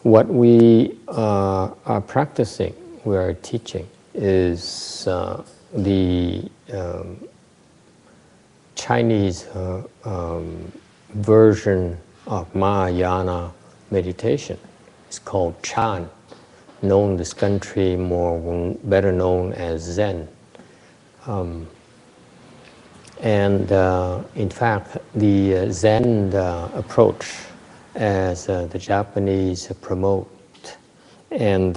What we are practicing, we are teaching, is the Chinese version of Mahayana meditation. It's called Chan, known in this country better known as Zen. In fact, the Zen approach, as the Japanese promote and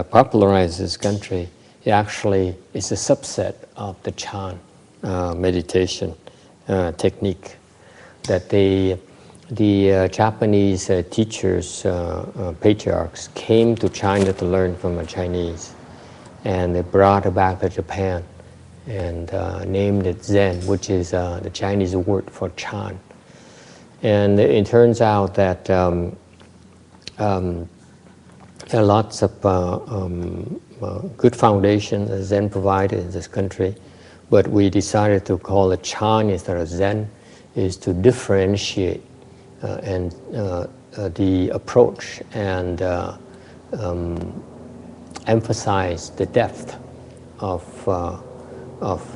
popularize this country, it actually is a subset of the Chan meditation technique that the Japanese teachers, patriarchs, came to China to learn from the Chinese, and they brought it back to Japan and named it Zen, which is the Chinese word for Chan. And it turns out that there are lots of good foundations that Zen provided in this country, but we decided to call it Chan instead of Zen, is to differentiate the approach and emphasize the depth of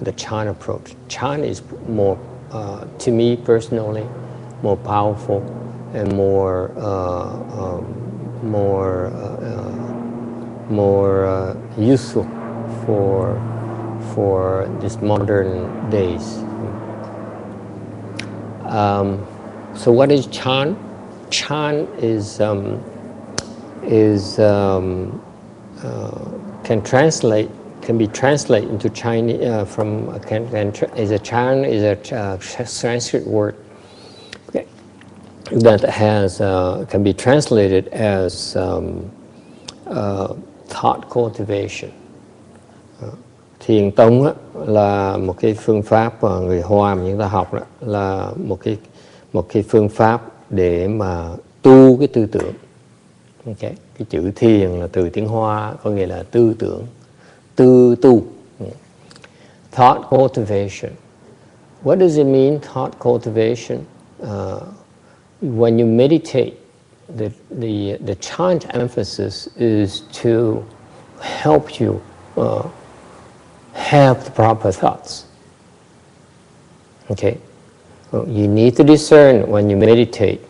the Chan approach. Chan is more, to me personally, more powerful and more useful for this modern days. So what is Chan? Chan can be translated into Chinese Chan is a Sanskrit word that can be translated as thought cultivation. Thiền tông là một cái phương pháp mà người Hoa mà chúng ta học đó, là một cái phương pháp để mà tu cái tư tưởng. Okay. Cái chữ thiền là từ tiếng Hoa có nghĩa là tư tưởng, tu. Thought cultivation. What does it mean, thought cultivation? When you meditate, the Chan emphasis is to help you have the proper thoughts. Okay, you need to discern when you meditate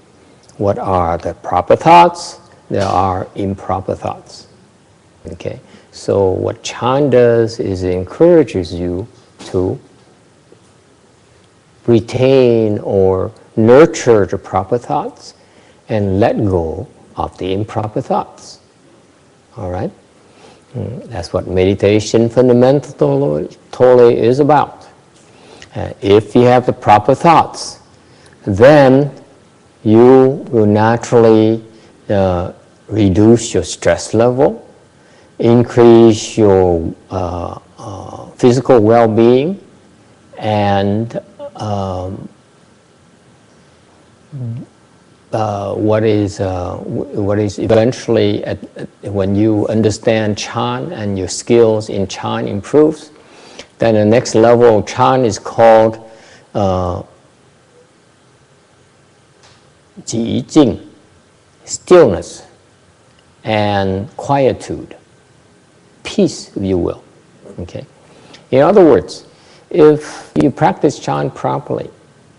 what are the proper thoughts, there are improper thoughts. Okay, so what Chan does is it encourages you to retain or nurture the proper thoughts and let go of the improper thoughts. All right? That's what meditation fundamentally is about. If you have the proper thoughts, then you will naturally reduce your stress level, increase your physical well-being, and what is eventually, when you understand Chan and your skills in Chan improves, then the next level of Chan is called Ji Jing, stillness and quietude, peace, if you will. Okay. In other words, if you practice Chan properly,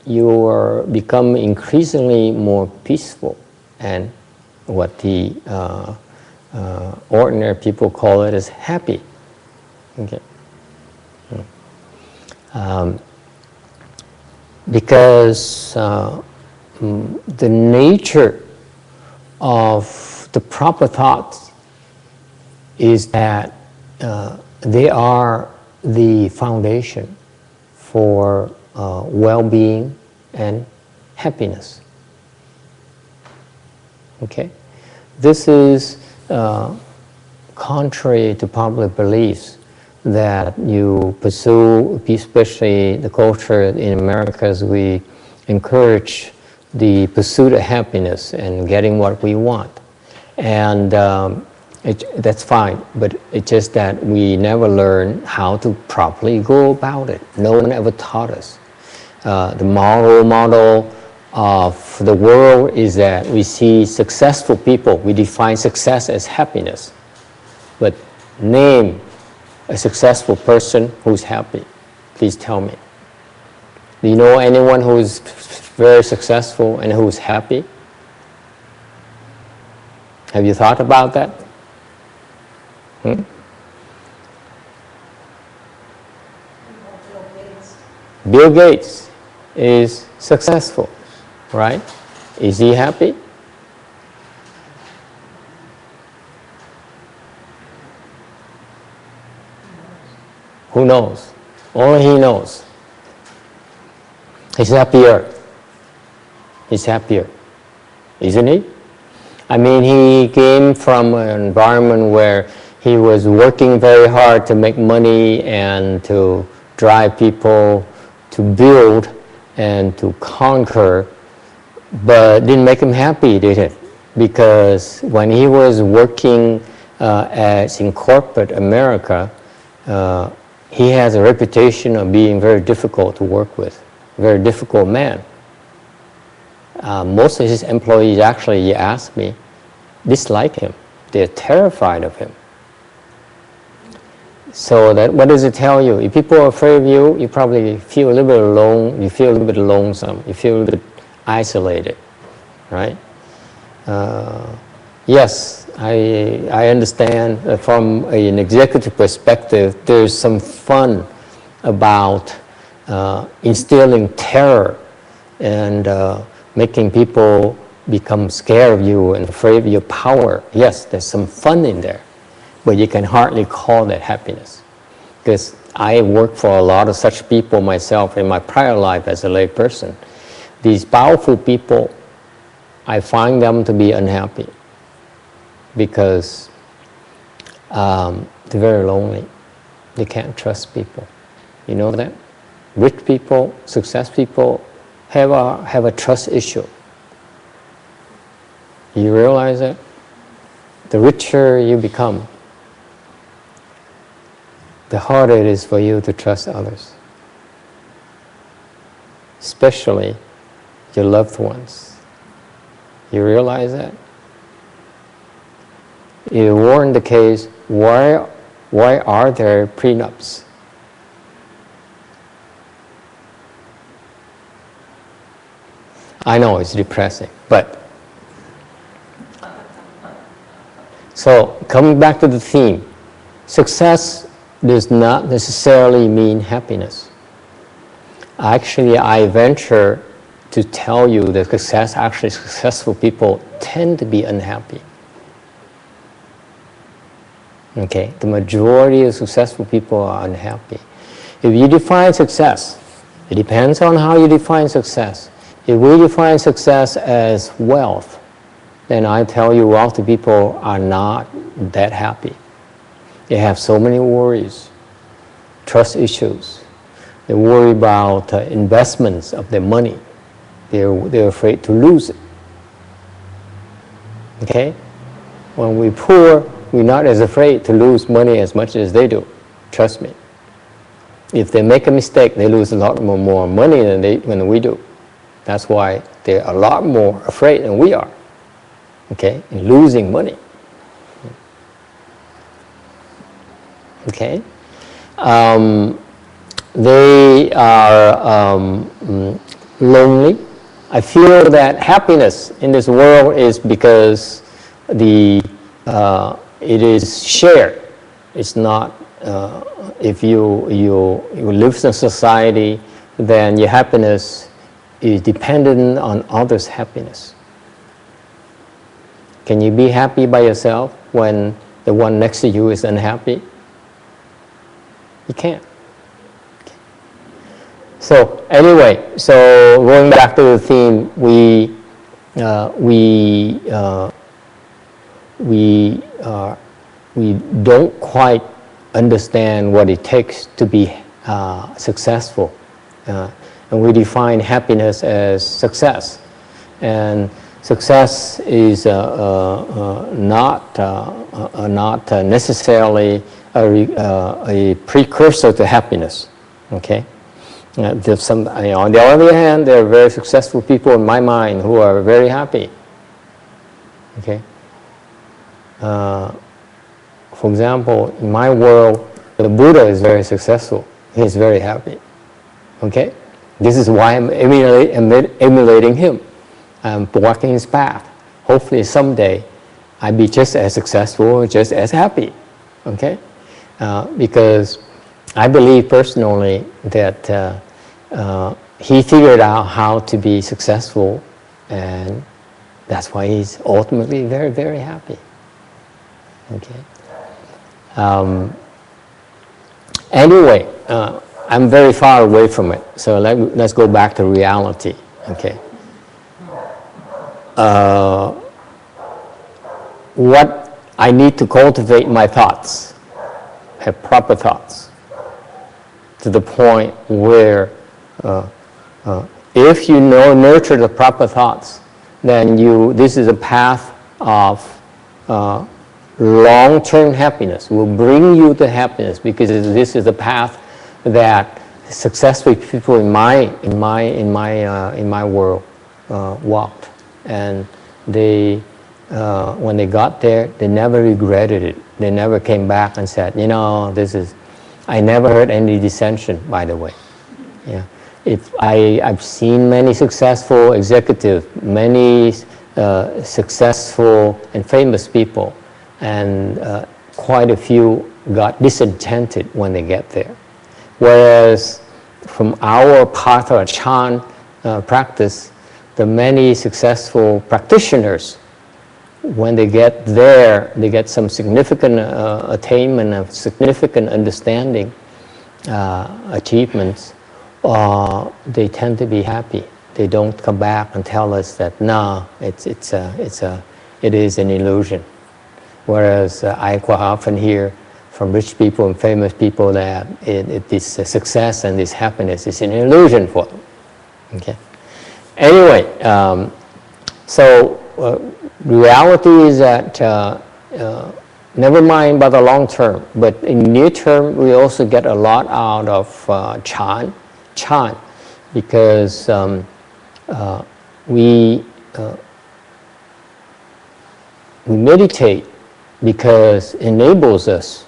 you become increasingly more peaceful, and what the ordinary people call it is happy. Okay. Because the nature of the proper thoughts is that they are the foundation for well-being and happiness. Okay, this is contrary to popular beliefs that you pursue, especially the culture in America, as we encourage the pursuit of happiness and getting what we want, and that's fine, but it's just that we never learn how to properly go about it. No one ever taught us. The moral model of the world is that we see successful people, we define success as happiness. But name a successful person who's happy. Please tell me. Do you know anyone who's very successful and who's happy? Have you thought about that? Bill Gates is successful, right? Is he happy? Who knows? Only he knows. He's happier. He's happier, isn't he? I mean, he came from an environment where he was working very hard to make money and to drive people to build and to conquer, but didn't make him happy, did it? Because when he was working as in corporate America, he has a reputation of being very difficult to work with, a very difficult man. Most of his employees, actually, you ask me, dislike him. They're terrified of him. So that, what does it tell you? If people are afraid of you, you probably feel a little bit alone, you feel a little bit lonesome, you feel a little bit isolated, right? Yes, I understand that from an executive perspective, there's some fun about instilling terror and making people become scared of you and afraid of your power. Yes, there's some fun in there, but you can hardly call that happiness. Because I worked for a lot of such people myself in my prior life as a lay person. These powerful people, I find them to be unhappy because they're very lonely. They can't trust people. You know that? Rich people, success people have a trust issue. You realize that? The richer you become, the harder it is for you to trust others, especially your loved ones. You realize that? If it weren't the case, why are there prenups? I know it's depressing, but so coming back to the theme, success does not necessarily mean happiness. Actually, I venture to tell you that successful people tend to be unhappy. Okay, the majority of successful people are unhappy. If you define success, it depends on how you define success. If we define success as wealth, then I tell you wealthy people are not that happy. They have so many worries, trust issues. They worry about investments of their money. They're afraid to lose it. Okay? When we're poor, we're not as afraid to lose money as much as they do. Trust me. If they make a mistake, they lose a lot more money than we do. That's why they're a lot more afraid than we are. Okay? In losing money. Okay? They are lonely. I feel that happiness in this world is because it is shared. It's not, if you live in a society, then your happiness is dependent on others' happiness. Can you be happy by yourself when the one next to you is unhappy? You can't. So anyway, so going back to the theme, we don't quite understand what it takes to be successful, and we define happiness as success, and success is not necessarily a precursor to happiness. Okay, On the other hand, there are very successful people in my mind who are very happy. Okay. For example, in my world, the Buddha is very successful. He is very happy. Okay. This is why I'm emulating him. I'm walking his path. Hopefully someday I'll be just as successful, just as happy. Okay. Because I believe personally that he figured out how to be successful, and that's why he's ultimately very, very happy. Okay. Anyway, I'm very far away from it, so let's go back to reality. Okay. What I need to cultivate my thoughts, have proper thoughts, to the point where if you nurture the proper thoughts, then this is a path of long-term happiness, will bring you to happiness, because this is a path that successful people in my world walked, and they when they got there, they never regretted it. They never came back and said, I never heard any dissension, by the way. Yeah. I've seen many successful executives, many successful and famous people, and quite a few got disenchanted when they get there. Whereas from our Partha Chan practice, the many successful practitioners, when they get there, they get some significant attainment of significant understanding, achievements, they tend to be happy. They don't come back and tell us that no, it is an illusion. Whereas I quite often hear from rich people and famous people that this success and this happiness is an illusion for them. Okay. Anyway, reality is that never mind about the long term, but in near term we also get a lot out of Chan, because we meditate because it enables us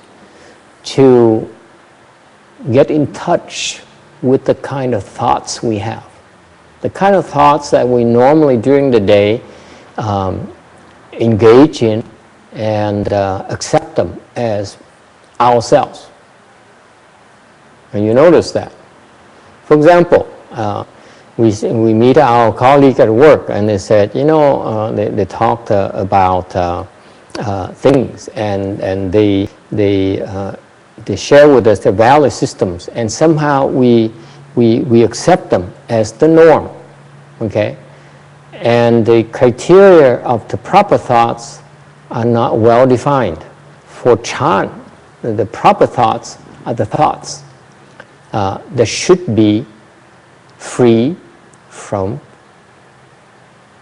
to get in touch with the kind of thoughts we have. The kind of thoughts that we normally during the day engage in and accept them as ourselves. And you notice that. For example, we meet our colleague at work and they said, they talked about things and they share with us their value systems, and somehow we accept them as the norm. Okay? And the criteria of the proper thoughts are not well defined. For Chan, the proper thoughts are the thoughts that should be free from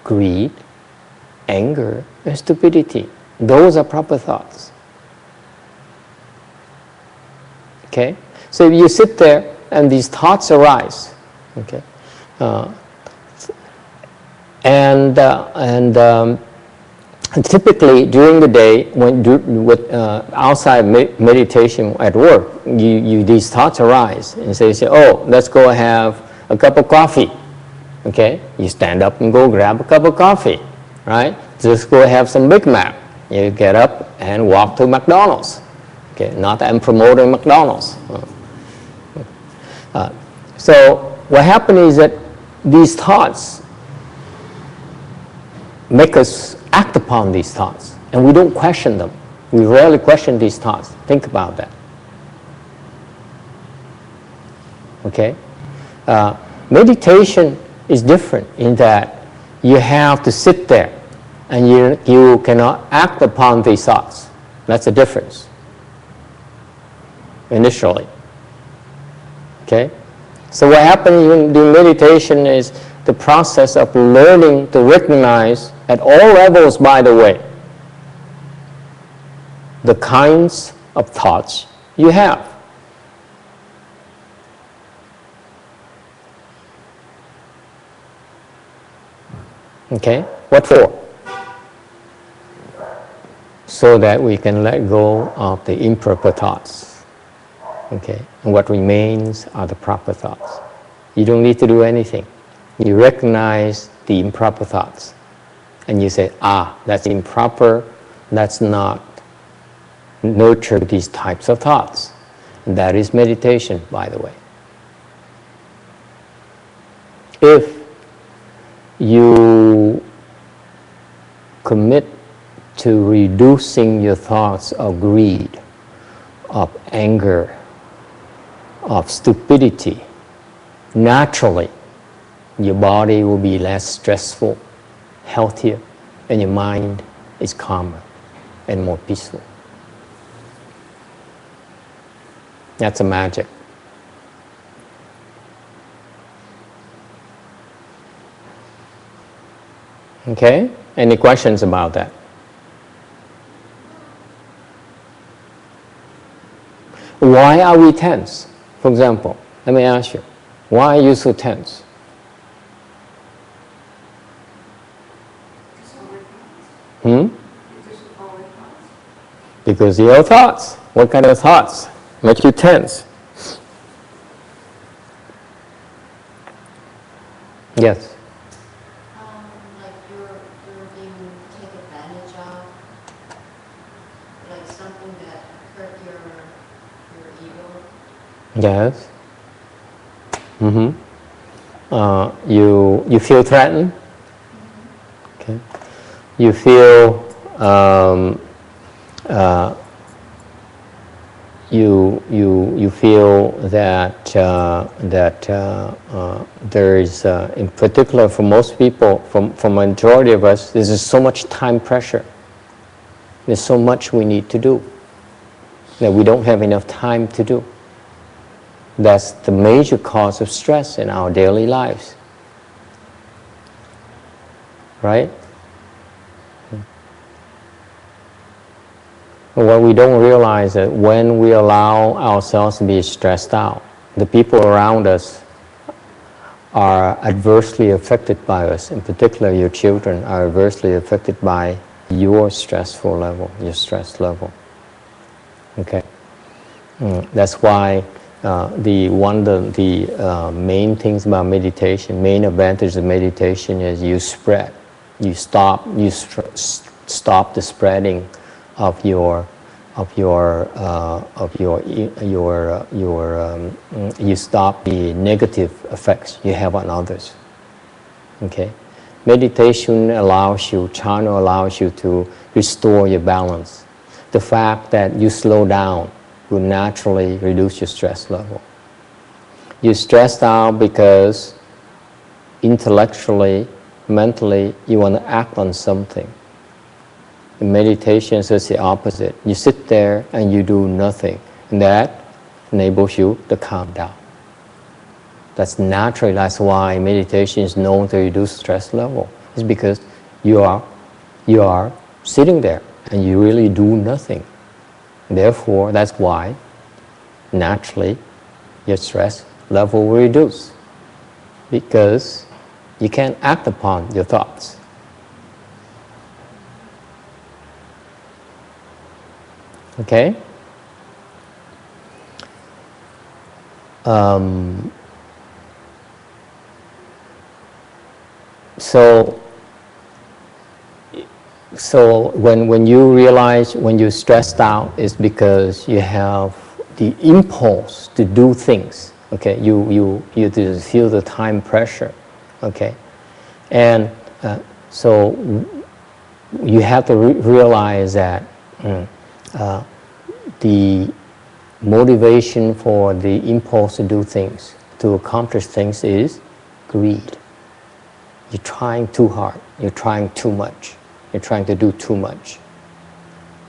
greed, anger, and stupidity. Those are proper thoughts. Okay? So if you sit there and these thoughts arise, okay, and typically during the day, with outside meditation at work, these thoughts arise, and so you say, "Oh, let's go have a cup of coffee." Okay, you stand up and go grab a cup of coffee, right? Just go have some Big Mac. You get up and walk to McDonald's. Okay, not that I'm promoting McDonald's. So what happens is that these thoughts make us act upon these thoughts, and we don't question them. We rarely question these thoughts. Think about that. Okay? Meditation is different in that you have to sit there and you cannot act upon these thoughts. That's the difference initially. Okay? So what happens in the meditation is the process of learning to recognize at all levels, by the way, the kinds of thoughts you have. Okay? What for? So that we can let go of the improper thoughts. Okay? And what remains are the proper thoughts. You don't need to do anything. You recognize the improper thoughts. And you say, that's improper, that's not nurture these types of thoughts. And that is meditation, by the way. If you commit to reducing your thoughts of greed, of anger, of stupidity, naturally, your body will be less stressful, healthier, and your mind is calmer and more peaceful. That's a magic. Okay? Any questions about that? Why are we tense? For example, let me ask you, why are you so tense? Because your thoughts. What kind of thoughts make you tense? Yes. Like you're being taken advantage of, like something that hurt your ego. Yes. You feel threatened. Okay. You feel you feel that there is, in particular for most people, for majority of us, there's so much time pressure. There's so much we need to do that we don't have enough time to do. That's the major cause of stress in our daily lives. Right? What we don't realize is that when we allow ourselves to be stressed out, the people around us are adversely affected by us. In particular, your children are adversely affected by your stressful level, your stress level. Okay? That's why the main things about meditation, main advantage of meditation is you spread. You stop the spreading of you stop the negative effects you have on others. Okay, meditation jhana allows you to restore your balance. The fact that you slow down will naturally reduce your stress level. You're stressed out because intellectually, mentally, you want to act on something. In meditation, it's the opposite. You sit there and you do nothing. And that enables you to calm down. That's naturally, that's why meditation is known to reduce stress level. It's because you are sitting there and you really do nothing. Therefore, that's why naturally your stress level will reduce. Because you can't act upon your thoughts. Okay? So when you realize when you're stressed out, it's because you have the impulse to do things. Okay, you feel the time pressure. Okay, and so you have to realize that the motivation for the impulse to do things, to accomplish things, is greed. You're trying too hard. You're trying too much. You're trying to do too much.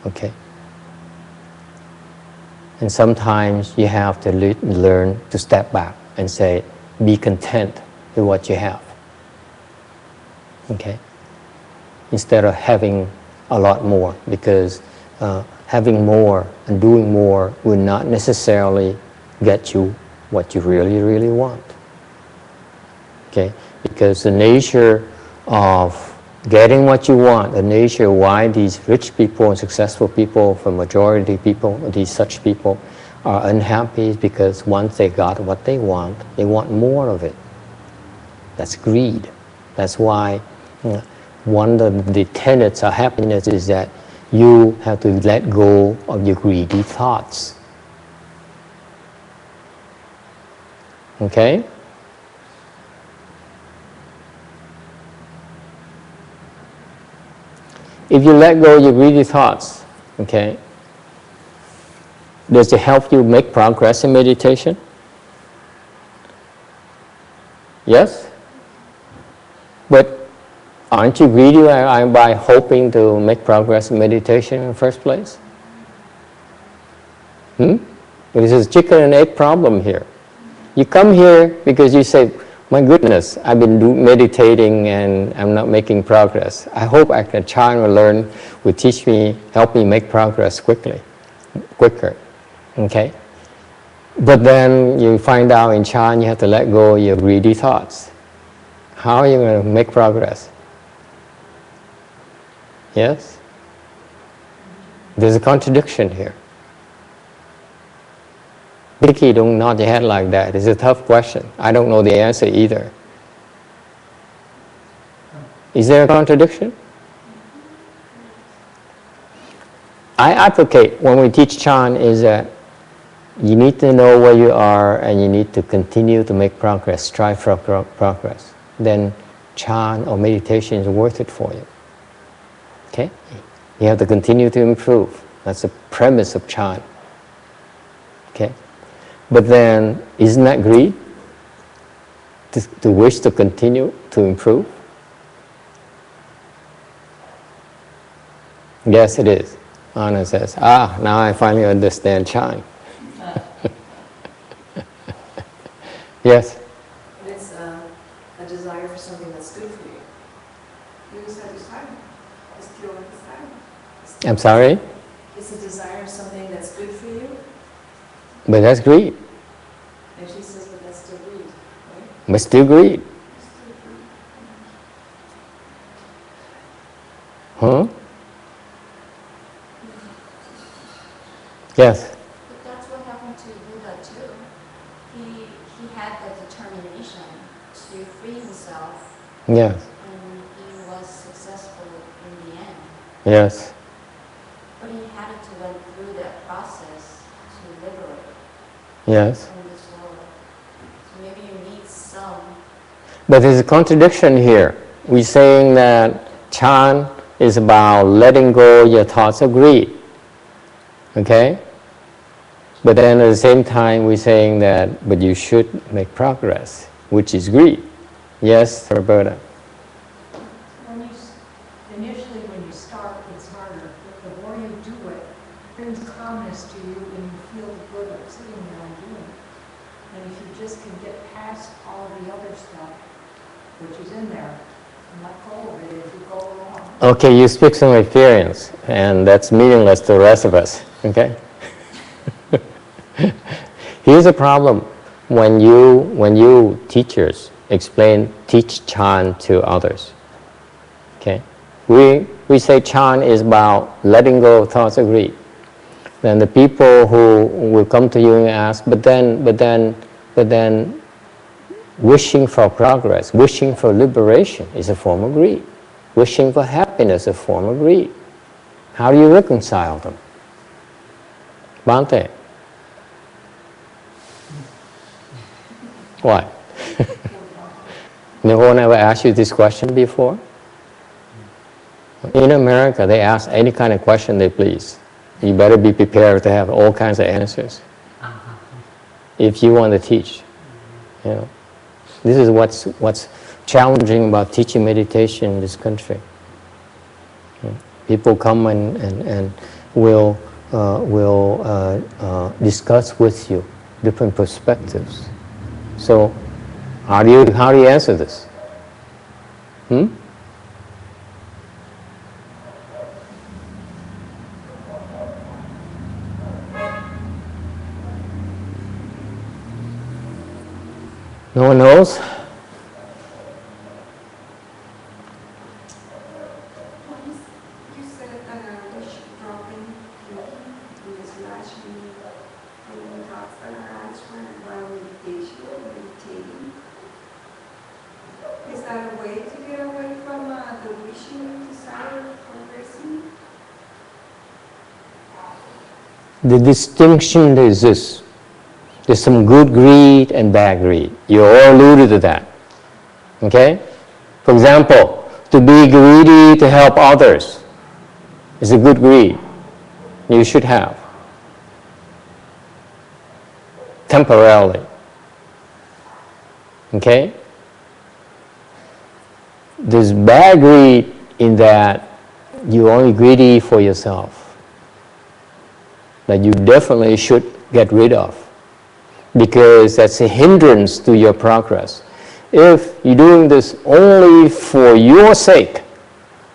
Okay? And sometimes you have to learn to step back and say, be content with what you have. Okay? Instead of having a lot more, because having more and doing more will not necessarily get you what you really, really want. Okay? Because the nature of getting what you want, the nature why these rich people and successful people, for majority people, these such people, are unhappy is because once they got what they want more of it. That's greed. That's why one of the tenets of happiness is that you have to let go of your greedy thoughts. Okay? If you let go of your greedy thoughts, okay, does it help you make progress in meditation? Yes? But aren't you greedy by hoping to make progress in meditation in the first place? This is a chicken and egg problem here. You come here because you say, my goodness, I've been meditating and I'm not making progress. I hope Chan will teach me, help me make progress quicker. Okay? But then you find out in Chan you have to let go of your greedy thoughts. How are you going to make progress? Yes? There's a contradiction here. Vicky, don't nod your head like that. It's a tough question. I don't know the answer either. Is there a contradiction? I advocate when we teach Chan is that you need to know where you are and you need to continue to make progress, strive for progress. Then Chan or meditation is worth it for you. Okay? You have to continue to improve. That's the premise of Chan. Okay? But then, isn't that greed? To wish to continue to improve? Yes, it is. Anna says, now I finally understand Chan. Yes? It's a desire for something that's good for you. You just have desire. It's pure desire. I'm sorry? It's a desire of something that's good for you. But that's greed. And she says, but that's still greed, right? But still greed. Huh? Yes? But that's what happened to Buddha too. He had the determination to free himself. Yes. And he was successful in the end. Yes. But he had to went through that process to liberate Yes. from this world. So maybe you need some. But there's a contradiction here. We're saying that Chan is about letting go of your thoughts of greed. Okay? But then at the same time we're saying that, but you should make progress, which is greed. Yes, Roberta? Initially when you start, it's harder. But the more you do it, it brings calmness to you and you feel the good of sitting there and doing it. And if you just can get past all the other stuff, which is in there, and let go of it as you go along. Okay, you speak some experience, and that's meaningless to the rest of us. Okay? Here's a problem when you teachers teach Chan to others. Okay? We say Chan is about letting go of thoughts of greed. Then the people who will come to you and ask, but then wishing for progress, wishing for liberation is a form of greed. Wishing for happiness is a form of greed. How do you reconcile them? Bhante? What? No one ever asked you this question before? In America, they ask any kind of question they please. You better be prepared to have all kinds of answers if you want to teach. You know, this is what's challenging about teaching meditation in this country. People come and will discuss with you different perspectives. So, how do you answer this? No one knows? that a way to get away from the wishing desire for mercy? The distinction is this. There's some good greed and bad greed. You all alluded to that. Okay? For example, to be greedy to help others is a good greed. You should have. Temporarily. Okay? There's bad greed in that you're only greedy for yourself. That you definitely should get rid of. Because that's a hindrance to your progress. If you're doing this only for your sake,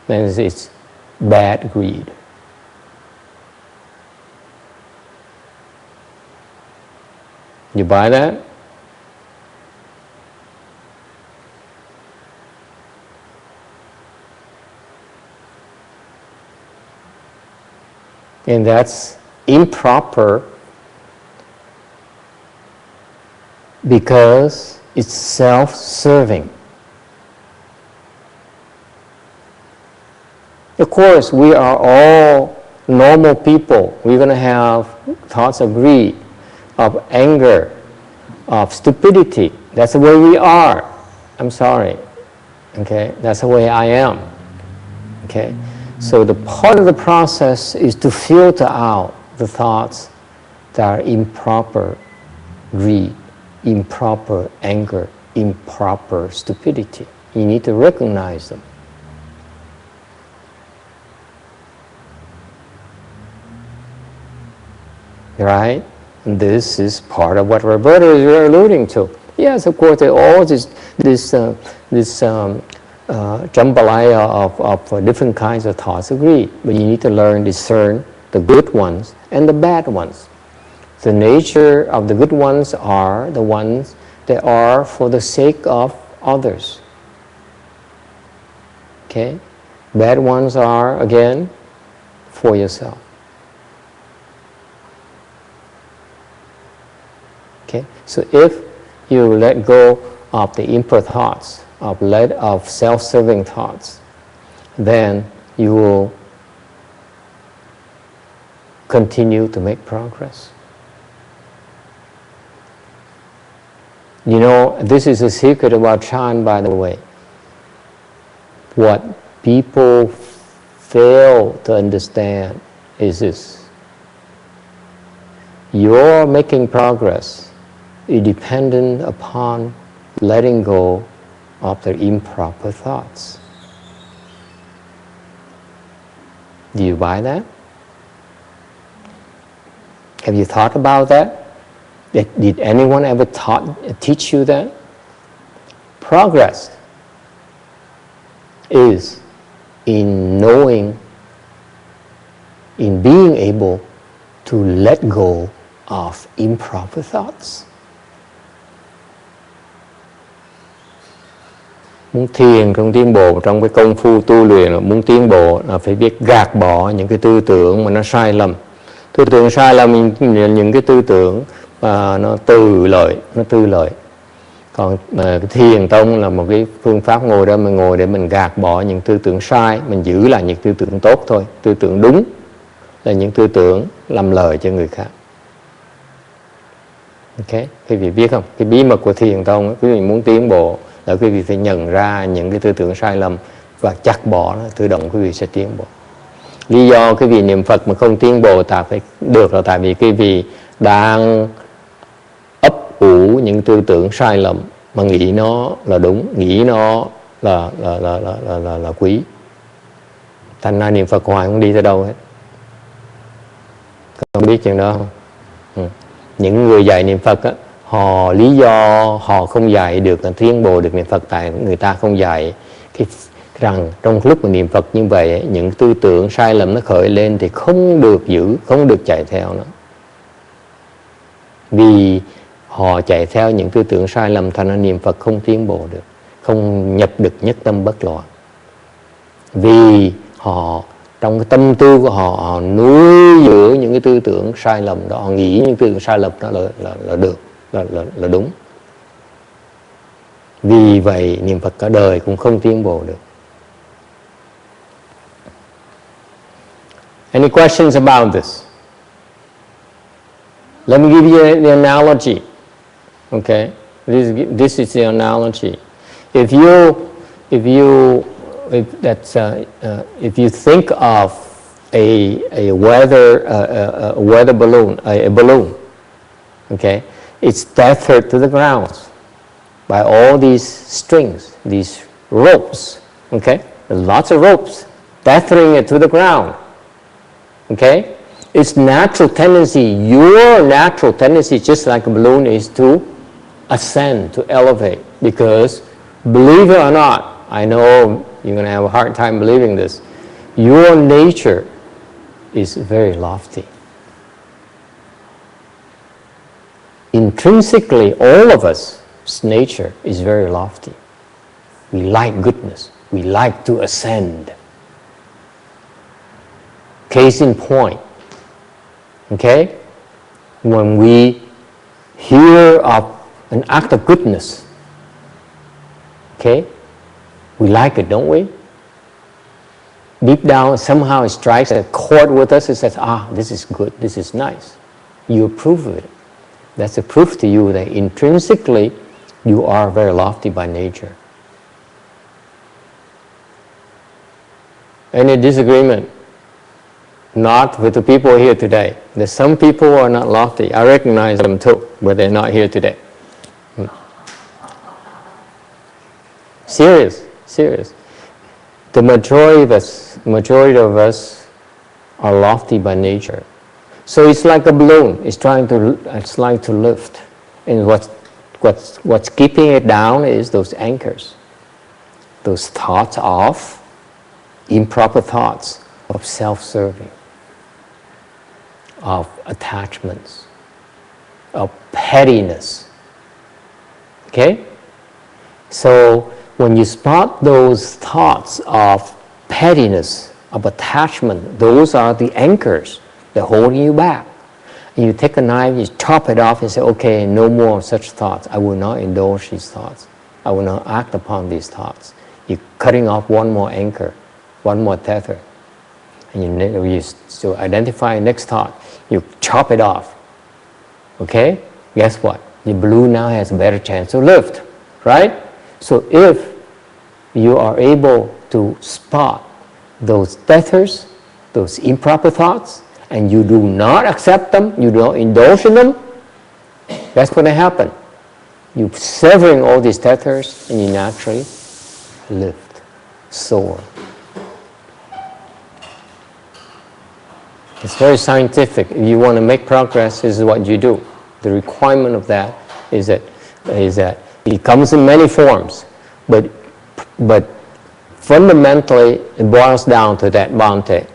then it's bad greed. You buy that? And that's improper because it's self-serving. Of course, we are all normal people. We're going to have thoughts of greed, of anger, of stupidity. That's the way we are. I'm sorry. Okay? That's the way I am. Okay? So the part of the process is to filter out the thoughts that are improper greed, improper anger, improper stupidity. You need to recognize them. Right? And this is part of what Roberta is alluding to. Yes, of course, there are all this jambalaya of different kinds of thoughts of greed, but you need to learn discern the good ones and the bad ones. The nature of the good ones are the ones that are for the sake of others. Okay? Bad ones are, again, for yourself. Okay? So if you let go of the impure thoughts, of self-serving thoughts, then you will continue to make progress. You know, this is a secret about Chan, by the way. What people fail to understand is this. Your making progress is dependent upon letting go of the improper thoughts. Do you buy that? Have you thought about that? Did anyone ever teach you that? Progress is in knowing, in being able to let go of improper thoughts. Muốn thiền trong tiến bộ, trong cái công phu tu luyện, muốn tiến bộ là phải biết gạt bỏ những cái tư tưởng mà nó sai lầm. Tư tưởng sai lầm, những cái tư tưởng nó tư lợi. Còn cái thiền tông là một cái phương pháp ngồi đó mình ngồi để mình gạt bỏ những tư tưởng sai, mình giữ lại những tư tưởng tốt thôi. Tư tưởng đúng là những tư tưởng làm lợi cho người khác. Ok, quý vị biết không? Cái bí mật của thiền tông, quý vị muốn tiến bộ là quý vị phải nhận ra những cái tư tưởng sai lầm và chặt bỏ nó, tự động quý vị sẽ tiến bộ. Lý do quý vị niệm Phật mà không tiến bộ được là tại vì quý vị đang ấp ủ những tư tưởng sai lầm mà nghĩ nó là đúng, nghĩ nó là quý. Thành ra niệm Phật hoài không đi tới đâu hết. Không biết chuyện đó không? Những người dạy niệm Phật á, lý do họ không dạy được tiến bộ được niệm Phật tại người ta không dạy rằng trong lúc mà niệm Phật như vậy những tư tưởng sai lầm nó khởi lên thì không được giữ, không được chạy theo nó. Vì họ chạy theo những tư tưởng sai lầm thành ra niệm Phật không tiến bộ được, không nhập được nhất tâm bất loạn. Vì họ trong cái tâm tư của họ nuôi dưỡng những cái tư tưởng sai lầm đó, họ nghĩ những tư tưởng sai lầm đó là được, là đúng. Vì vậy niệm Phật cả đời cũng không tiến bộ được. Any questions about this? Let me give you the analogy. Okay, this is the analogy. If you think of a weather balloon, a balloon, okay, it's tethered to the ground by all these strings, these ropes. Okay, there's lots of ropes tethering it to the ground. Okay, its natural tendency, your natural tendency, just like a balloon, is to ascend, to elevate. Because, believe it or not, I know you're going to have a hard time believing this, your nature is very lofty. Intrinsically, all of us, nature is very lofty. We like goodness. We like to ascend. Case in point, okay? When we hear of an act of goodness, okay? We like it, don't we? Deep down, somehow it strikes a chord with us. It says, this is good, this is nice. You approve of it. That's a proof to you that intrinsically you are very lofty by nature. Any disagreement? Not with the people here today. There's some people who are not lofty. I recognize them too, but they're not here today. Serious. The majority of us are lofty by nature. So it's like a balloon. It's trying to lift, and what's keeping it down is those anchors, those thoughts of improper thoughts of self-serving, of attachments, of pettiness. Okay? So when you spot those thoughts of pettiness, of attachment, those are the anchors that are holding you back. And you take a knife, you chop it off and say, okay, no more such thoughts. I will not indulge these thoughts. I will not act upon these thoughts. You're cutting off one more anchor, one more tether. And you identify next thought, you chop it off. Okay? Guess what? The balloon now has a better chance to lift, right? So if you are able to spot those tethers, those improper thoughts, and you do not accept them, you do not indulge in them, that's what happens. You're severing all these tethers and you naturally lift, soar. It's very scientific. If you want to make progress, this is what you do. The requirement of that is that it comes in many forms, but fundamentally it boils down to that Bhante.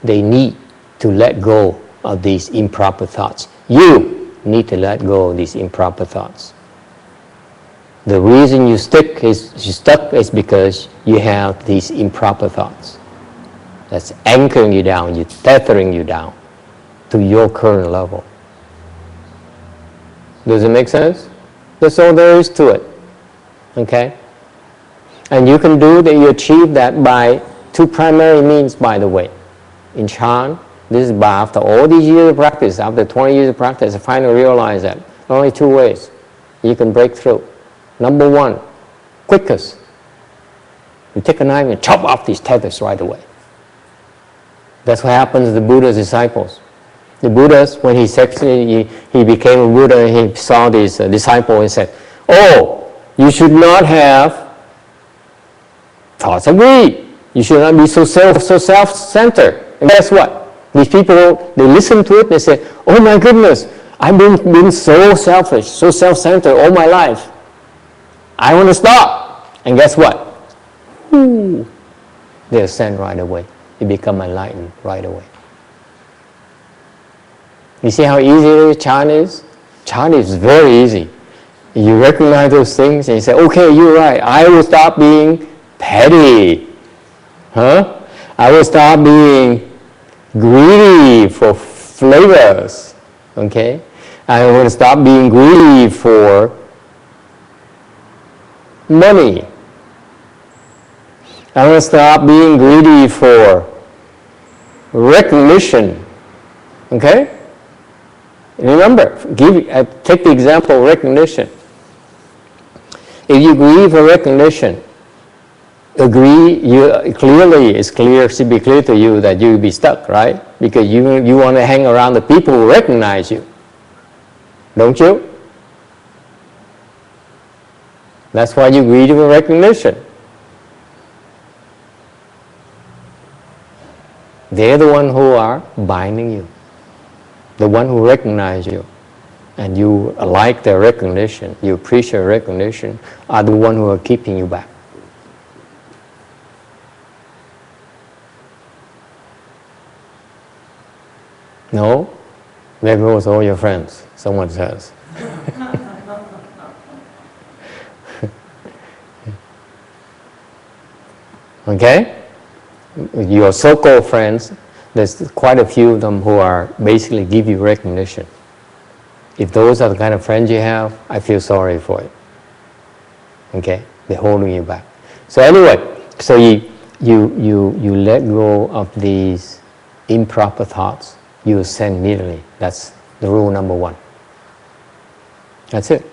They need to let go of these improper thoughts. You need to let go of these improper thoughts. The reason you're stuck is because you have these improper thoughts. That's anchoring you down, you're tethering you down to your current level. Does it make sense? That's all there is to it. Okay? And you can you achieve that by two primary means, by the way. In Chan, this is by after all these years of practice, after 20 years of practice, I finally realized that only two ways you can break through. Number one, quickest. You take a knife and chop off these tethers right away. That's what happens to the Buddha's disciples. The Buddha, when he became a Buddha, he saw this disciple and said, oh, you should not have thoughts of greed. You should not be so self-centered. And guess what? These people, they listen to it and they say, oh my goodness, I've been so selfish, so self-centered all my life. I want to stop. And guess what? They ascend right away. They become enlightened right away. You see how easy Chan is? Chan is very easy. You recognize those things and you say, okay, you're right. I will stop being petty. I will stop being greedy for flavors. Okay? I will stop being greedy for money. I'm going to stop being greedy for recognition. Okay? Remember, take the example of recognition. If you grieve for recognition, should be clear to you that you'll be stuck, right? Because you want to hang around the people who recognize you. Don't you? That's why you grieve for recognition. They're the one who are binding you. The one who recognize you. And you like their recognition, you appreciate recognition, are the one who are keeping you back. No? There goes all your friends, someone says. Okay? Your so-called friends, there's quite a few of them who are basically give you recognition. If those are the kind of friends you have, I feel sorry for you. Okay? They're holding you back. So anyway, so you let go of these improper thoughts. You ascend immediately. That's the rule number 1. That's it.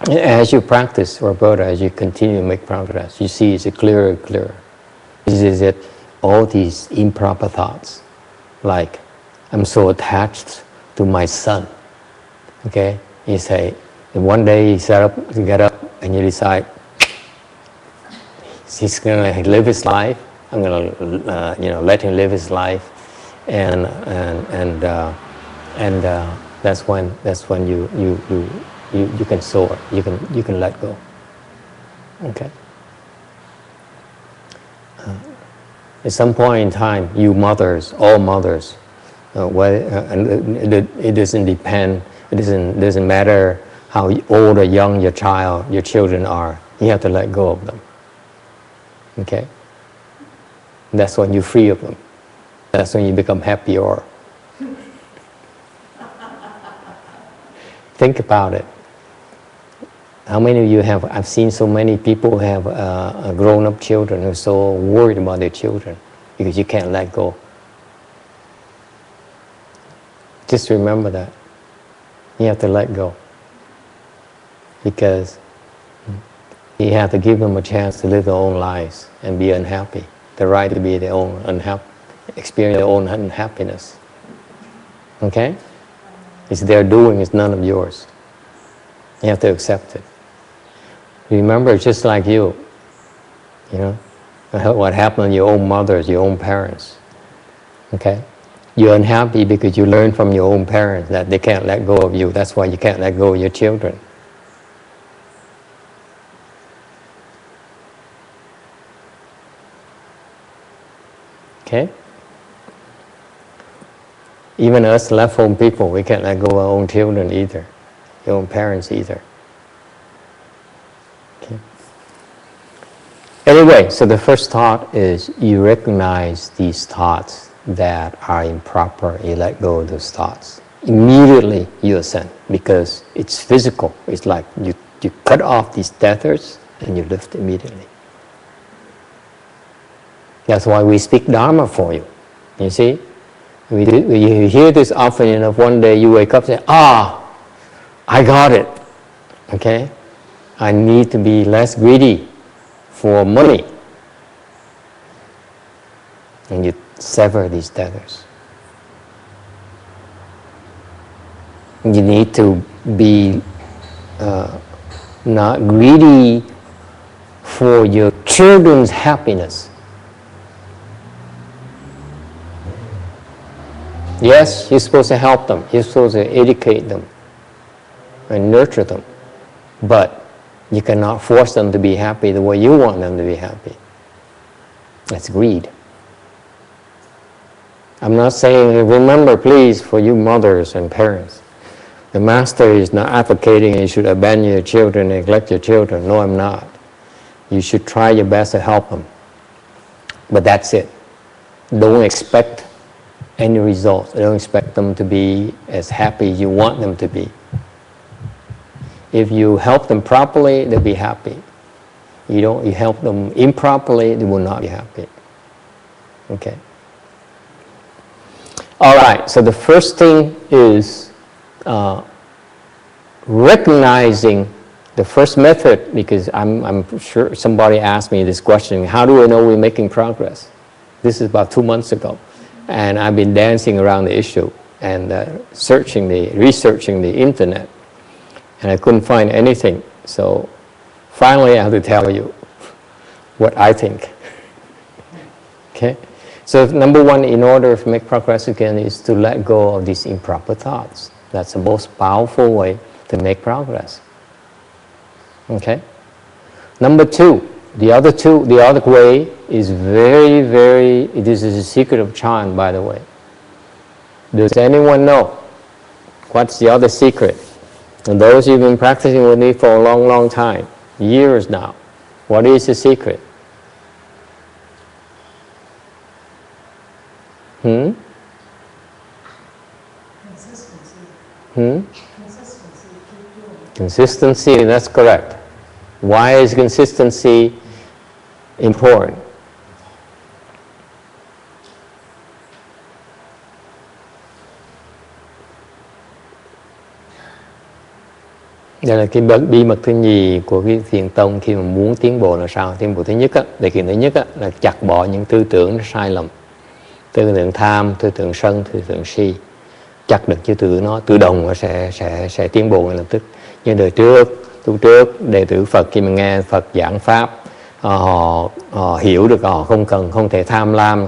As you practice, Roberta, as you continue to make progress, you see it's clearer and clearer. This is it. All these improper thoughts, like I'm so attached to my son. Okay, you say, and one day you get up, and you decide he's going to live his life. I'm going to, let him live his life, and that's when you can soar. You can let go. Okay. At some point in time, you mothers, all mothers, it doesn't depend. It doesn't matter how old or young your children are. You have to let go of them. Okay. That's when you're free of them. That's when you become happier. Think about it. How many of you have, I've seen so many people who have grown-up children who are so worried about their children because you can't let go. Just remember that. You have to let go. Because you have to give them a chance to live their own lives and be unhappy. The right to be their own experience their own unhappiness. Okay? It's their doing, it's none of yours. You have to accept it. Remember, it's just like you. What happened to your own mothers, your own parents. Okay? You're unhappy because you learned from your own parents that they can't let go of you. That's why you can't let go of your children. Okay? Even us left home people, we can't let go of our own children either. Your own parents either. Okay. Anyway, so the first thought is you recognize these thoughts that are improper. You let go of those thoughts. Immediately you ascend because it's physical. It's like you cut off these tethers and you lift immediately. That's why we speak Dharma for you. You see? You hear this often enough, one day you wake up and say, I got it. Okay? I need to be less greedy for money. And you sever these tethers. You need to be not greedy for your children's happiness. Yes, you're supposed to help them. You're supposed to educate them and nurture them. But you cannot force them to be happy the way you want them to be happy. That's greed. I'm not saying, remember please, for you mothers and parents, the Master is not advocating you should abandon your children, neglect your children. No, I'm not. You should try your best to help them. But that's it. Don't expect any results. Don't expect them to be as happy as you want them to be. If you help them properly, they'll be happy. You help them improperly, they will not be happy. Okay. All right, so the first thing is recognizing the first method, because I'm sure somebody asked me this question, how do I know we're making progress? This is about 2 months ago, and I've been dancing around the issue and researching the internet, and I couldn't find anything. So finally I have to tell you what I think. Okay? So number one, in order to make progress again, is to let go of these improper thoughts. That's the most powerful way to make progress. Okay? Number two, the other way is very, this is a secret of Chan, by the way. Does anyone know what's the other secret? And those who've been practicing with me for a long time, years now, what is the secret? Consistency. Consistency. Keep doing it. Consistency, that's correct. Why is consistency important? Đây là cái bí mật thứ nhì của cái thiền tông khi mà muốn tiến bộ là sao? Tiến bộ thứ nhất điều kiện thứ nhất là chặt bỏ những tư tưởng sai lầm, tư tưởng tham, tư tưởng sân, tư tưởng si. Chặt được cái tư tưởng nó tự động nó sẽ tiến bộ ngay lập tức. Như đời trước, lúc trước đệ tử Phật khi mà nghe Phật giảng pháp, họ hiểu được họ không thể tham lam,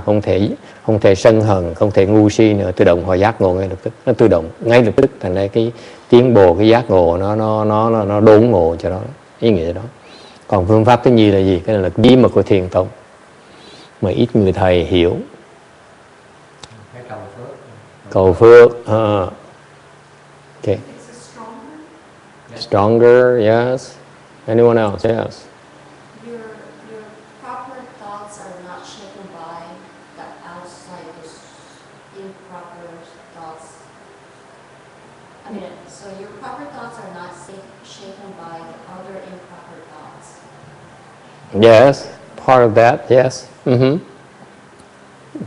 không thể sân hận, không thể ngu si nữa, tự động họ giác ngộ ngay lập tức, nó tự động ngay lập tức, thành ra cái tiến bộ, cái giác ngộ nó đốn ngộ cho đó, ý nghĩa đó. Còn phương pháp thứ nhì là gì? Cái này là bí mật của thiền tông mà ít người thầy hiểu. Cầu phước. Okay. Stronger, yes. Anyone else? Yes. Your proper thoughts are not shaken by the outside, those improper thoughts. I mean, so your proper thoughts are not shaken by other improper thoughts. Yes, part of that, yes.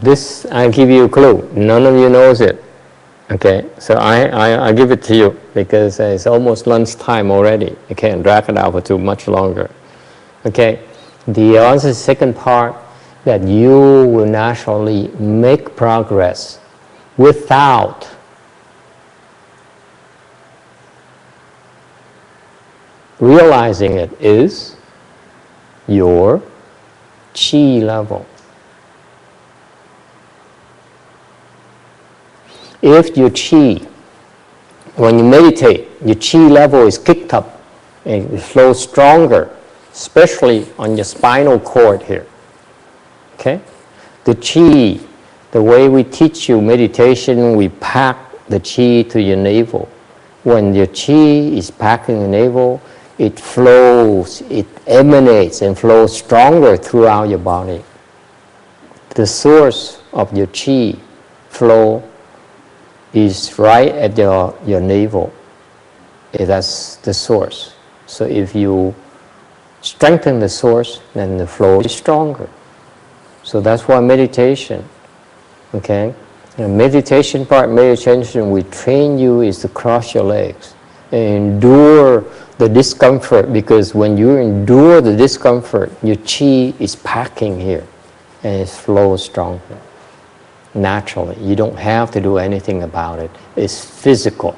This, I give you a clue. None of you knows it. Okay, so I give it to you because it's almost lunchtime already. I can't drag it out for too much longer. Okay, the other second part, that you will naturally make progress without realizing it, is your chi level. If your chi, when you meditate, your chi level is kicked up and it flows stronger, especially on your spinal cord here. Okay? The chi, the way we teach you meditation, we pack the chi to your navel. When your chi is packed in your navel, it flows, it emanates and flows stronger throughout your body. The source of your chi flow is right at your navel. That's the source. So if you strengthen the source, then the flow is stronger. So that's why meditation, okay? The meditation part, meditation, we train you is to cross your legs and endure the discomfort, because when you endure the discomfort, your chi is packing here and it flows stronger. Naturally, you don't have to do anything about it. It's physical.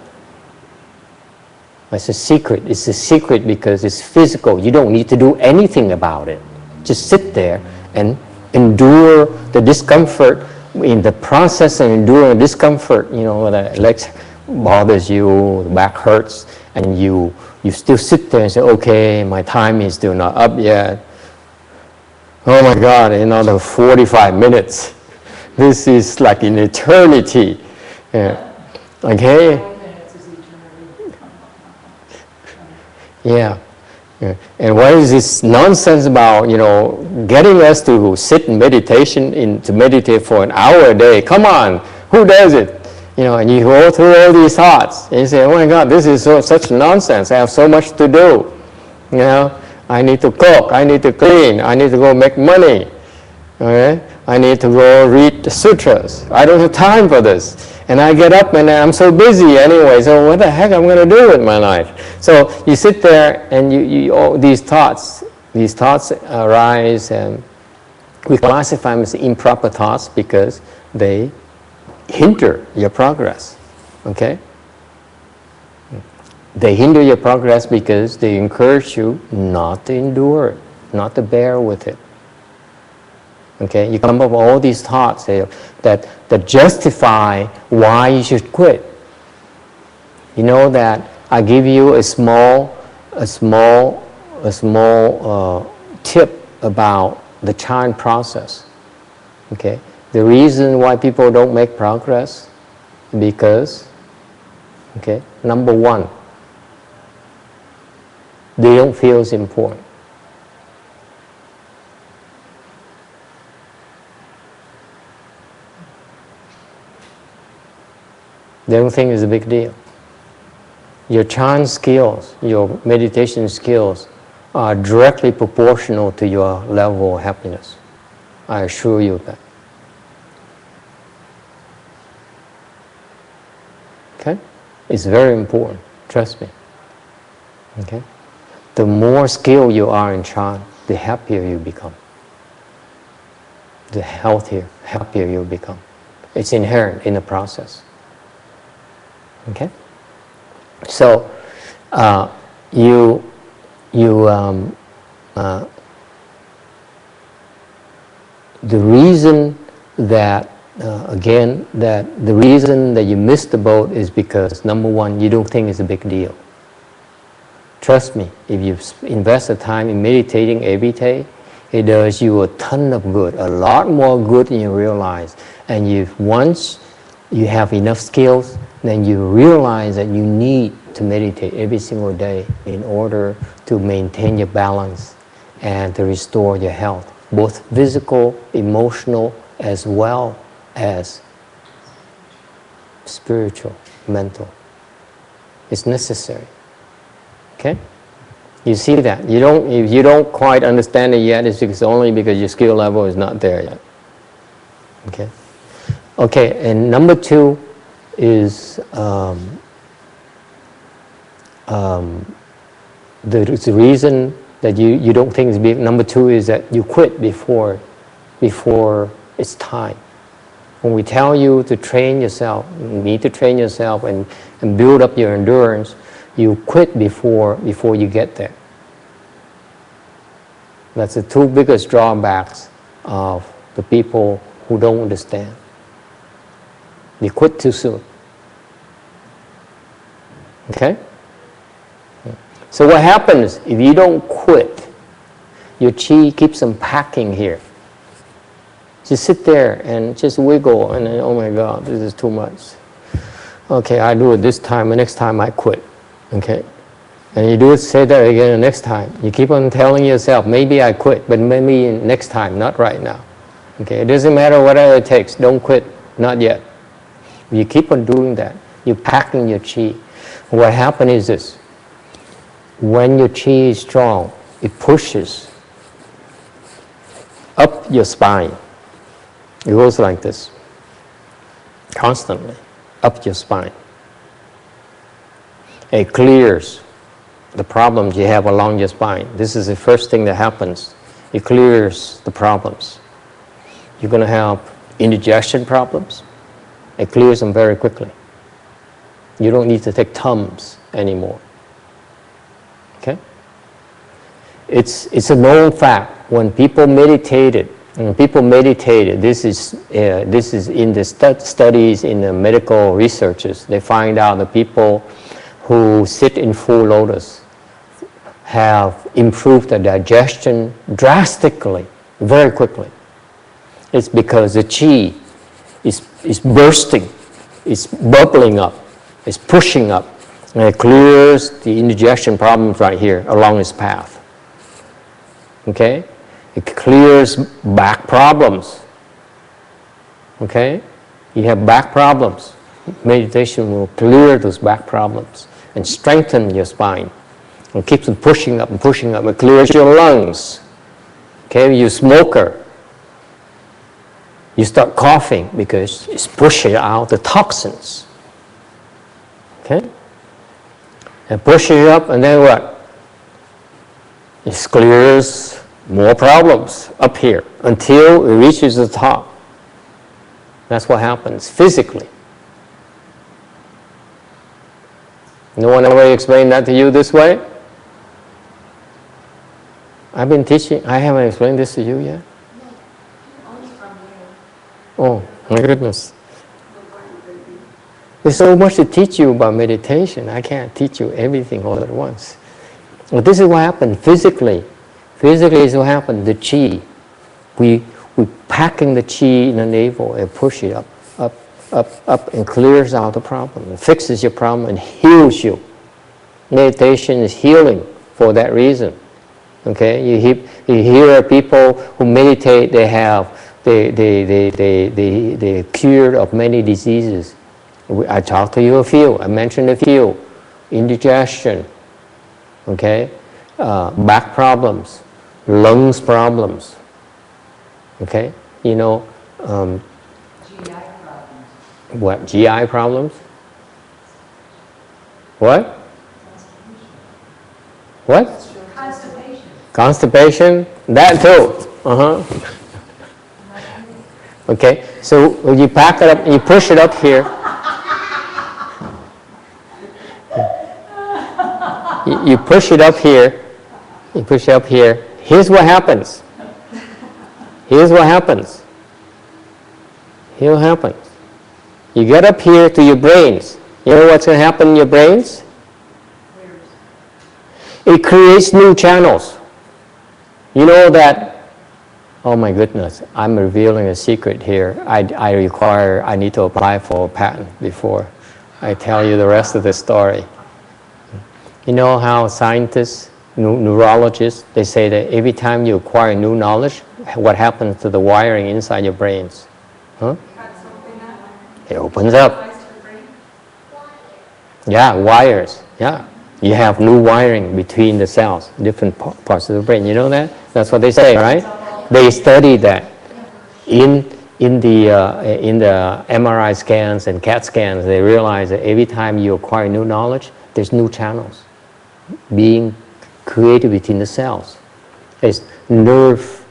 It's a secret. It's a secret because it's physical. You don't need to do anything about it. Just sit there and endure the discomfort. In the process of enduring the discomfort, you know, the legs bothers you, the back hurts, and you still sit there and say, okay, my time is still not up yet. Oh my God, another 45 minutes. This is like an eternity. Yeah. Okay? 5 minutes is eternity. Yeah. And what is this nonsense about, you know, getting us to sit in meditation, to meditate for an hour a day? Come on, who does it? and you go through all these thoughts, and you say, oh my God, this is such nonsense. I have so much to do. I need to cook, I need to clean, I need to go make money. Okay? I need to go read the sutras. I don't have time for this. And I get up and I'm so busy anyway, so what the heck I'm going to do with my life? So you sit there and you these thoughts arise, and we classify them as improper thoughts because they hinder your progress. Okay? They hinder your progress because they encourage you not to endure it, not to bear with it. Okay? You come up with all these thoughts that justify why you should quit. You know that I give you a small tip about the Chan process. Okay? The reason why people don't make progress because, okay, number one, they don't feel it's important. They don't think it's a big deal. Your Chan skills, your meditation skills are directly proportional to your level of happiness. I assure you that. Okay? It's very important, trust me. Okay? The more skilled you are in Chan, the happier you become. The happier you become. It's inherent in the process. Okay? So, the reason that the reason that you missed the boat is because, number one, you don't think it's a big deal. Trust me, if you invest the time in meditating every day, it does you a ton of good, a lot more good than you realize. And once you have enough skills, then you realize that you need to meditate every single day in order to maintain your balance and to restore your health, both physical, emotional, as well as spiritual, mental. It's necessary. Okay? You see that. If you don't quite understand it yet, it's only because your skill level is not there yet. Okay? Okay, and number two is the reason that you don't think it's big. Number two is that you quit before it's time. When we tell you to train yourself, you need to train yourself and build up your endurance, you quit before you get there. That's the two biggest drawbacks of the people who don't understand. They quit too soon. Okay? So what happens if you don't quit? Your chi keeps on packing here. Just sit there and just wiggle and then, oh my God, this is too much. Okay, I do it this time, and next time I quit. Okay? And you do it, say that again the next time. You keep on telling yourself, maybe I quit, but maybe next time, not right now. Okay? It doesn't matter whatever it takes, don't quit, not yet. You keep on doing that. You're packing your chi. What happens is this. When your chi is strong, it pushes up your spine. It goes like this, constantly, up your spine. It clears the problems you have along your spine. This is the first thing that happens. It clears the problems. You're going to have indigestion problems. It clears them very quickly. You don't need to take Tums anymore. Okay? It's a known fact. When people meditated, this is in the studies in the medical researches, they find out that people who sit in full lotus have improved their digestion drastically, very quickly. It's because the chi is bursting, it's bubbling up, it's pushing up, and it clears the indigestion problems right here along its path. Okay? It clears back problems. Okay? You have back problems. meditation will clear those back problems and strengthen your spine. And keeps on pushing up and pushing up. It clears your lungs. Okay, you smoker, you start coughing because it's pushing out the toxins. Okay? And pushing it up, and then what? It clears more problems up here until it reaches the top. That's what happens physically. No one ever explained that to you this way? I've been teaching. I haven't explained this to you yet. Only from you. Oh, my goodness. There's so much to teach you about meditation. I can't teach you everything all at once. But this is what happened physically. Physically is what happened. The chi. We packing the chi in the navel and push it up, and clears out the problem, and fixes your problem and heals you. Meditation is healing for that reason. Okay, you hear people who meditate. They're cured of many diseases. I talked to you a few. I mentioned a few: indigestion, okay, back problems, lungs problems. Okay, GI problems. What GI problems? What? What? Constipation, that too. Okay, so when you pack it up and you push it up here, you push it up here, you push it up here. Here's what happens. Here's what happens. Here's what happens. You get up here to your brains. You know what's going to happen in your brains? It creates new channels. You know that, oh my goodness, I'm revealing a secret here. I need to apply for a patent before I tell you the rest of the story. You know how scientists, neurologists, they say that every time you acquire new knowledge, what happens to the wiring inside your brains? Huh? It opens up. Yeah, wires. Yeah. You have new wiring between the cells, different parts of the brain. You know that? That's what they say, right? They study that. In the MRI scans and CAT scans, they realize that every time you acquire new knowledge, there's new channels being created between the cells. It's nerve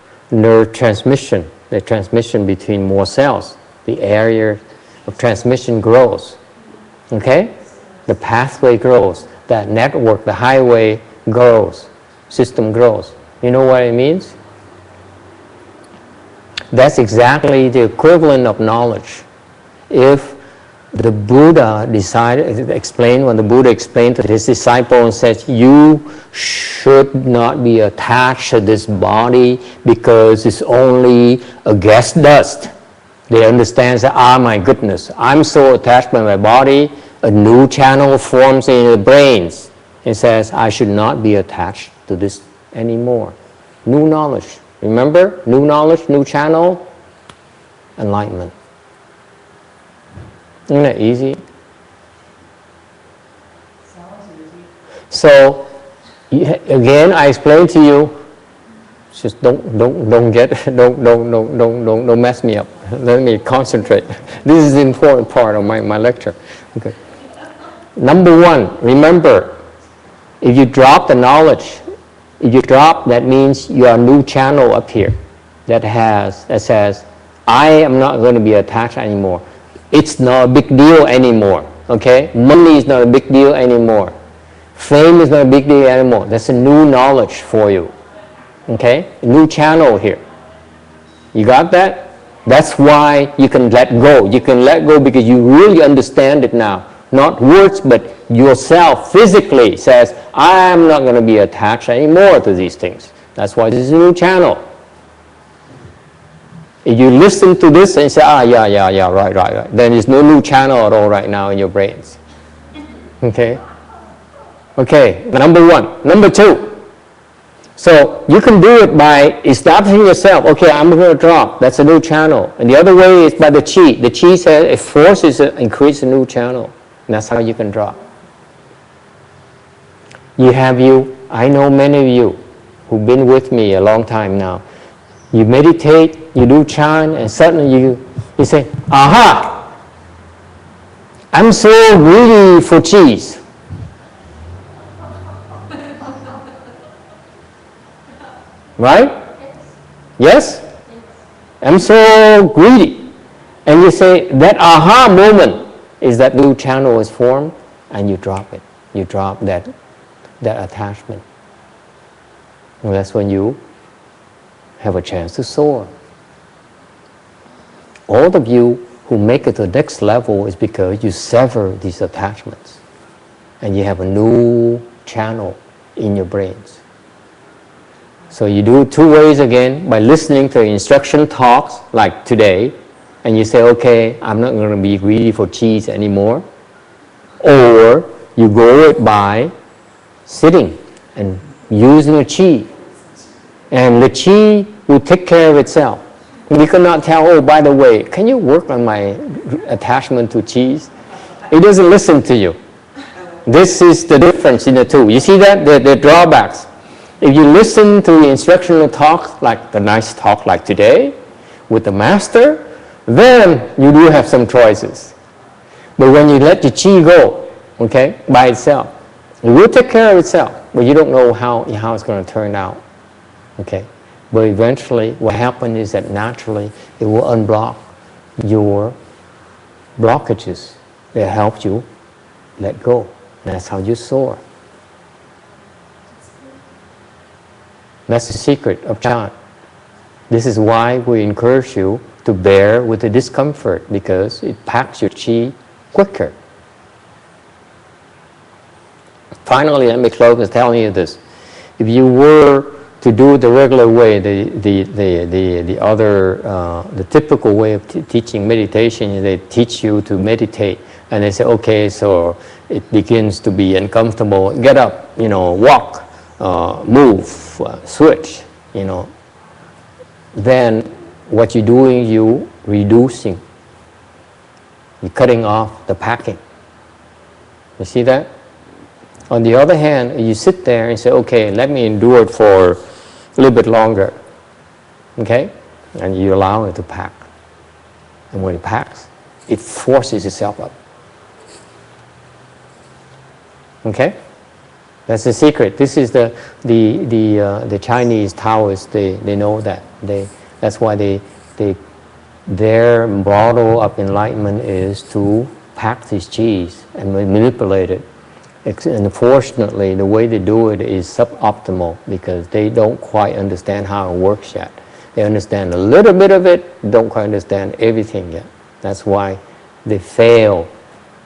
transmission, the transmission between more cells. The area of transmission grows. Okay? The pathway grows. That network, the highway grows, system grows. You know what it means? That's exactly the equivalent of knowledge. If the Buddha when the Buddha explained to his disciple and said, you should not be attached to this body because it's only a gas dust. They understand that, my goodness, I'm so attached by my body, a new channel forms in the brains. It says, I should not be attached to this anymore. New knowledge. Remember? New knowledge, new channel, enlightenment. Isn't that easy? Sounds easy. So, again, I explained to you, just don't mess me up. Let me concentrate. This is the important part of my lecture. Okay. Number one, remember, if you drop the knowledge, that means you are a new channel up here that says, I am not going to be attached anymore. It's not a big deal anymore. Okay? Money is not a big deal anymore. Fame is not a big deal anymore. That's a new knowledge for you. Okay? A new channel here. You got that? That's why you can let go. You can let go because you really understand it now. Not words, but yourself physically says, I am not going to be attached anymore to these things. That's why this is a new channel. If you listen to this and say, right, then there's no new channel at all right now in your brains. Okay? Okay, number one. Number two, So you can do it by establishing yourself. Okay, I'm going to drop. That's a new channel. And the other way is by the chi. The chi says it forces to increase a new channel. And that's how you can drop. I know many of you who've been with me a long time now. You meditate, you do chant, and suddenly you say, aha! I'm so greedy for cheese. Right? Yes? I'm so greedy. And you say, that aha moment is that new channel is formed, and you drop it. You drop that attachment. And that's when you have a chance to soar. All of you who make it to the next level is because you sever these attachments. And you have a new channel in your brains. So you do it two ways again, by listening to instruction talks like today, and you say, okay, I'm not going to be greedy for cheese anymore. Or you go it by sitting and using a chi. And the chi will take care of itself. You cannot tell, oh, by the way, can you work on my attachment to cheese? It doesn't listen to you. This is the difference in the two. You see that? The drawbacks. If you listen to the instructional talk, like the nice talk like today, with the master, then you do have some choices. But when you let the chi go, okay, by itself, it will take care of itself, but you don't know how it's going to turn out, okay? But eventually, what happens is that naturally, it will unblock your blockages. It helps you let go. And that's how you soar. That's the secret of chant. This is why we encourage you to bear with the discomfort, because it packs your chi quicker. Finally, let me close with telling you this. If you were to do it the regular way, the typical way of teaching meditation, they teach you to meditate, and they say, okay, so it begins to be uncomfortable. Get up, walk. Move, switch, then what you're doing, you reducing. You're cutting off the packing. You see that? On the other hand, you sit there and say, okay, let me endure it for a little bit longer. Okay? And you allow it to pack. And when it packs, it forces itself up. Okay? That's the secret. This is the Chinese Taoists. They know that. That's why their model of enlightenment is to pack these chis and manipulate it. Unfortunately, the way they do it is suboptimal because they don't quite understand how it works yet. They understand a little bit of it, don't quite understand everything yet. That's why they fail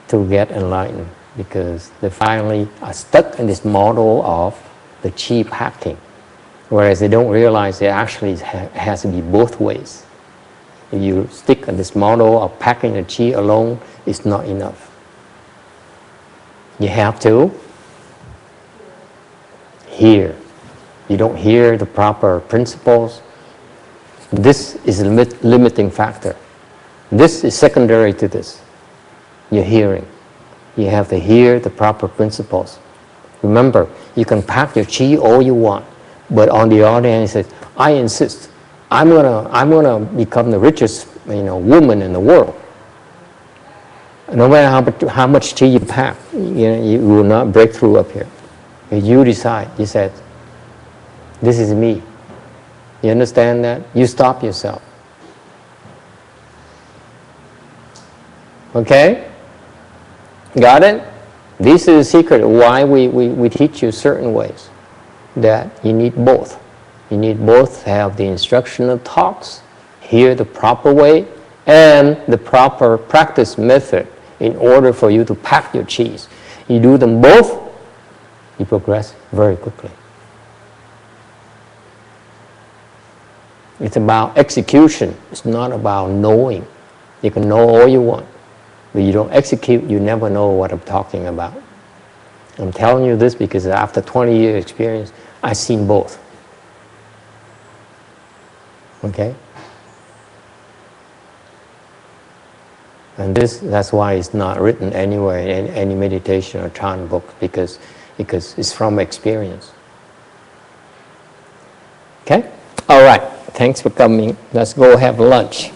to get enlightened, because they finally are stuck in this model of the chi packing, whereas they don't realize it actually has to be both ways. If you stick in this model of packing the chi alone, it's not enough. You have to hear. You don't hear the proper principles. This is a limiting factor. This is secondary to this. Your hearing. You have to hear the proper principles. Remember, you can pack your chi all you want, but on the other hand, you say, I insist, I'm gonna become the richest woman in the world. No matter how much chi you pack, you will not break through up here. If you decide, you said, this is me. You understand that? You stop yourself. Okay? Got it? This is the secret why we teach you certain ways. That you need both. You need both to have the instructional talks, hear the proper way, and the proper practice method in order for you to pack your chis. You do them both, you progress very quickly. It's about execution. It's not about knowing. You can know all you want, but you don't execute, you never know what I'm talking about. I'm telling you this because after 20 years experience, I've seen both. Okay? And that's why it's not written anywhere in any meditation or chant book, because it's from experience. Okay? All right. Thanks for coming. Let's go have lunch.